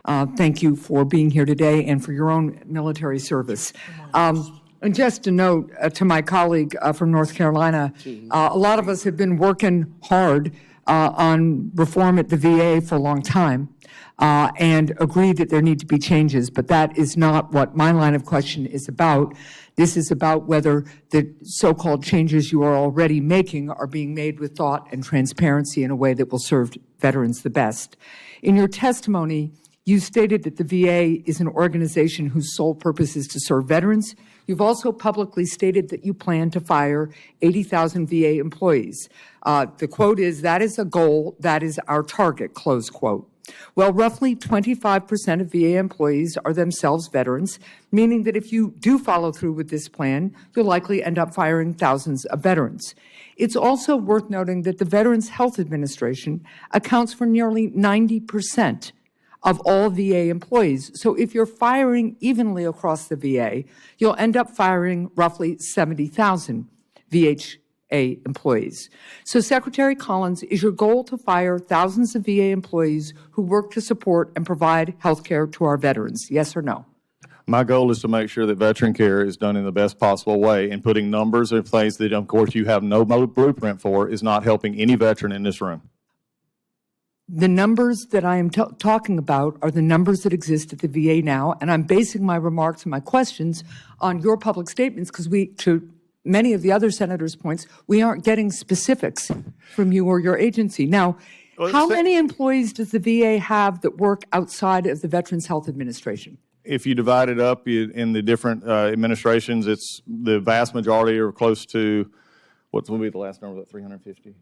Thank you for being here today and for your own military service. And just a note to my colleague from North Carolina, a lot of us have been working hard on reform at the VA for a long time and agree that there need to be changes, but that is not what my line of question is about. This is about whether the so-called changes you are already making are being made with thought and transparency in a way that will serve veterans the best. In your testimony, you stated that the VA is an organization whose sole purpose is to serve veterans. You've also publicly stated that you plan to fire 80,000 VA employees. The quote is, "That is a goal, that is our target," close quote. Well, roughly 25% of VA employees are themselves veterans, meaning that if you do follow through with this plan, you'll likely end up firing thousands of veterans. It's also worth noting that the Veterans Health Administration accounts for nearly 90% of all VA employees. So if you're firing evenly across the VA, you'll end up firing roughly 70,000 VHA employees. So Secretary Collins, is your goal to fire thousands of VA employees who work to support and provide health care to our veterans? Yes or no? My goal is to make sure that veteran care is done in the best possible way, and putting numbers in place that, of course, you have no blueprint for is not helping any veteran in this room. The numbers that I am talking about are the numbers that exist at the VA now, and I'm basing my remarks and my questions on your public statements because to many of the other senators' points, we aren't getting specifics from you or your agency. Now, how many employees does the VA have that work outside of the Veterans Health Administration? If you divide it up in the different administrations, it's the vast majority are close to, what will be the last number, 350?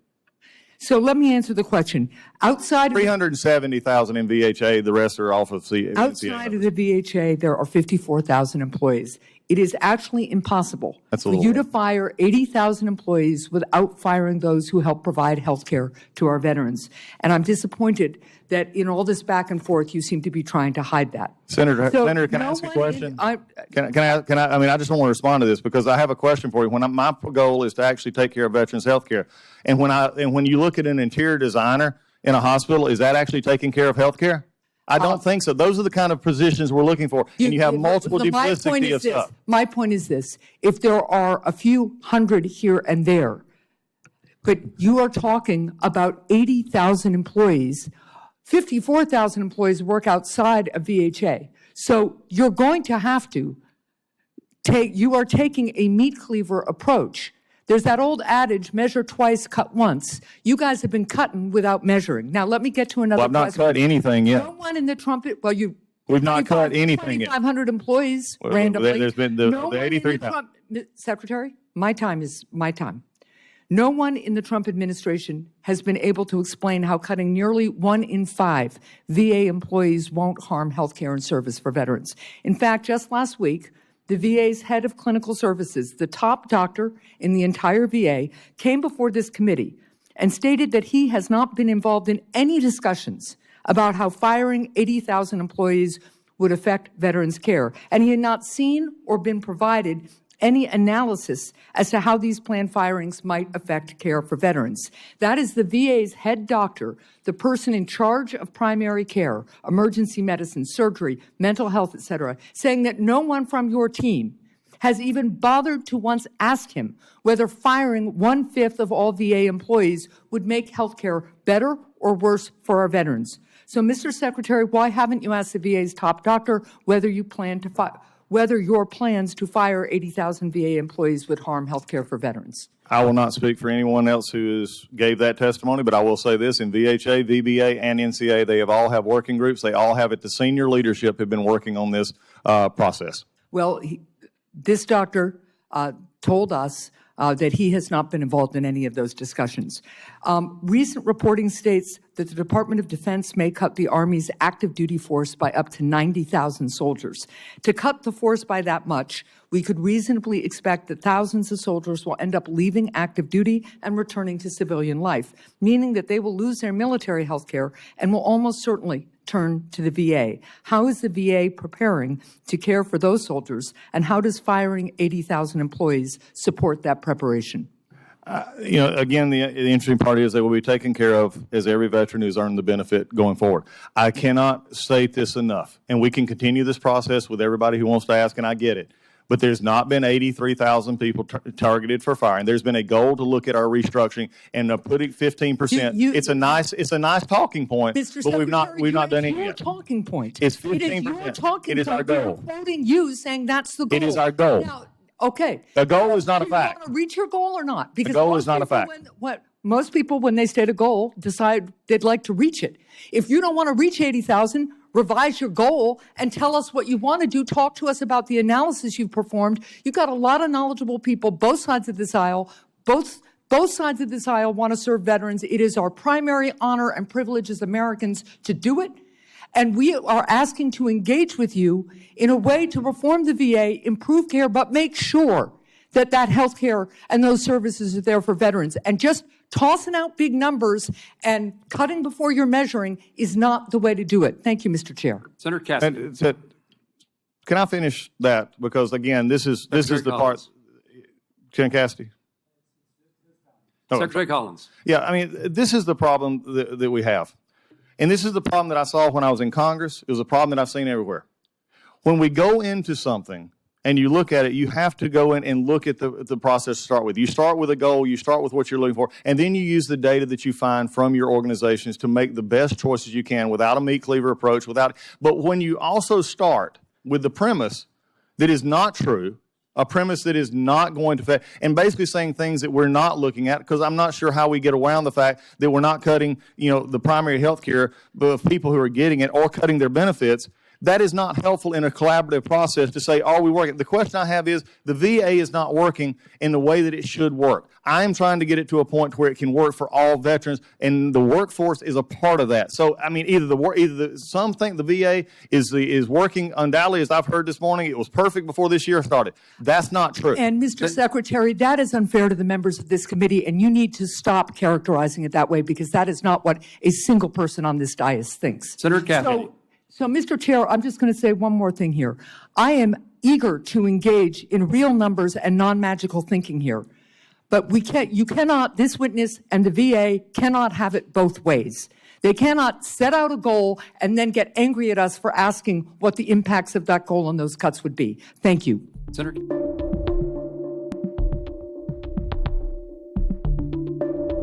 So let me answer the question. Outside of 370,000 in VHA, the rest are off of outside of the VHA, there are 54,000 employees. It is actually impossible for you to fire 80,000 employees without firing those who help provide health care to our veterans. And I'm disappointed that in all this back and forth, you seem to be trying to hide that. Senator, can I ask a question? I mean, I just want to respond to this because I have a question for you. My goal is to actually take care of veterans' health care. And when you look at an interior designer in a hospital, is that actually taking care of health care? I don't think so. Those are the kind of positions we're looking for. And you have multiple duplicity of stuff. My point is this. If there are a few hundred here and there, but you are talking about 80,000 employees, 54,000 employees work outside of VHA. So you're going to have to you are taking a meat cleaver approach. There's that old adage, measure twice, cut once. You guys have been cutting without measuring. Now, let me get to another question. Well, I've not cut anything yet. No one in the Trumpet, we've not cut anything yet. 2,500 employees randomly. There's been the 83,000. Secretary, my time is my time. No one in the Trump administration has been able to explain how cutting nearly 1 in 5 VA employees won't harm health care and service for veterans. In fact, just last week, the VA's head of clinical services, the top doctor in the entire VA, came before this committee and stated that he has not been involved in any discussions about how firing 80,000 employees would affect veterans' care. And he had not seen or been provided any analysis as to how these planned firings might affect care for veterans. That is the VA's head doctor, the person in charge of primary care, emergency medicine, surgery, mental health, etc., saying that no one from your team has even bothered to once ask him whether firing 1/5 of all VA employees would make health care better or worse for our veterans. So, Mr. Secretary, why haven't you asked the VA's top doctor whether you plan to whether your plans to fire 80,000 VA employees would harm health care for veterans? I will not speak for anyone else who gave that testimony, but I will say this, in VHA, VBA, and NCA, they all have working groups. They all have it. The senior leadership have been working on this process. Well, this doctor told us that he has not been involved in any of those discussions. Recent reporting states that the Department of Defense may cut the Army's active duty force by up to 90,000 soldiers. To cut the force by that much, we could reasonably expect that thousands of soldiers will end up leaving active duty and returning to civilian life, meaning that they will lose their military health care and will almost certainly turn to the VA. How is the VA preparing to care for those soldiers, and how does firing 80,000 employees support that preparation? Again, the interesting part is they will be taken care of as every veteran who's earned the benefit going forward. I cannot state this enough, and we can continue this process with everybody who wants to ask, and I get it. But there's not been 83,000 people targeted for firing. There's been a goal to look at our restructuring and putting 15%. It's a nice talking point, Mr. but we've not done it yet. It's your talking point. It's 15%. It is your talking It is our point. goal. We're quoting you saying that's the goal. It is our goal. Now, okay. The goal is not a Do fact. you want to reach your goal or not? Because the goal is not a fact. Most people, when they state a goal, decide they'd like to reach it. If you don't want to reach 80,000, revise your goal and tell us what you want to do. Talk to us about the analysis you've performed. You've got a lot of knowledgeable people, both sides of this aisle. Both sides of this aisle want to serve veterans. It is our primary honor and privilege as Americans to do it. And we are asking to engage with you in a way to reform the VA, improve care, but make sure that health care and those services are there for veterans. And just tossing out big numbers and cutting before you're measuring is not the way to do it. Thank you, Mr. Chair. Senator Cassidy. Can I finish that? Because again, this is the part. Senator Cassidy. Secretary Collins. Yeah, I mean, this is the problem that we have. And this is the problem that I saw when I was in Congress. It was a problem that I've seen everywhere. When we go into something and you look at it, you have to go in and look at the process to start with. You start with a goal, you start with what you're looking for, and then you use the data that you find from your organizations to make the best choices you can without a meat cleaver approach. But when you also start with the premise that is not true, a premise that is not going to affect, and basically saying things that we're not looking at, because I'm not sure how we get around the fact that we're not cutting, the primary health care of people who are getting it or cutting their benefits. That is not helpful in a collaborative process to say, are we working? The question I have is, the VA is not working in the way that it should work. I am trying to get it to a point where it can work for all veterans, and the workforce is a part of that. So, I mean, some think the VA is working undoubtedly, as I've heard this morning. It was perfect before this year started. That's not true. And, Mr. Secretary, that is unfair to the members of this committee, and you need to stop characterizing it that way, because that is not what a single person on this dais thinks. Senator Cassidy. So, Mr. Chair, I'm just going to say one more thing here. I am eager to engage in real numbers and non-magical thinking here. But this witness and the VA cannot have it both ways. They cannot set out a goal and then get angry at us for asking what the impacts of that goal and those cuts would be. Thank you. Senator.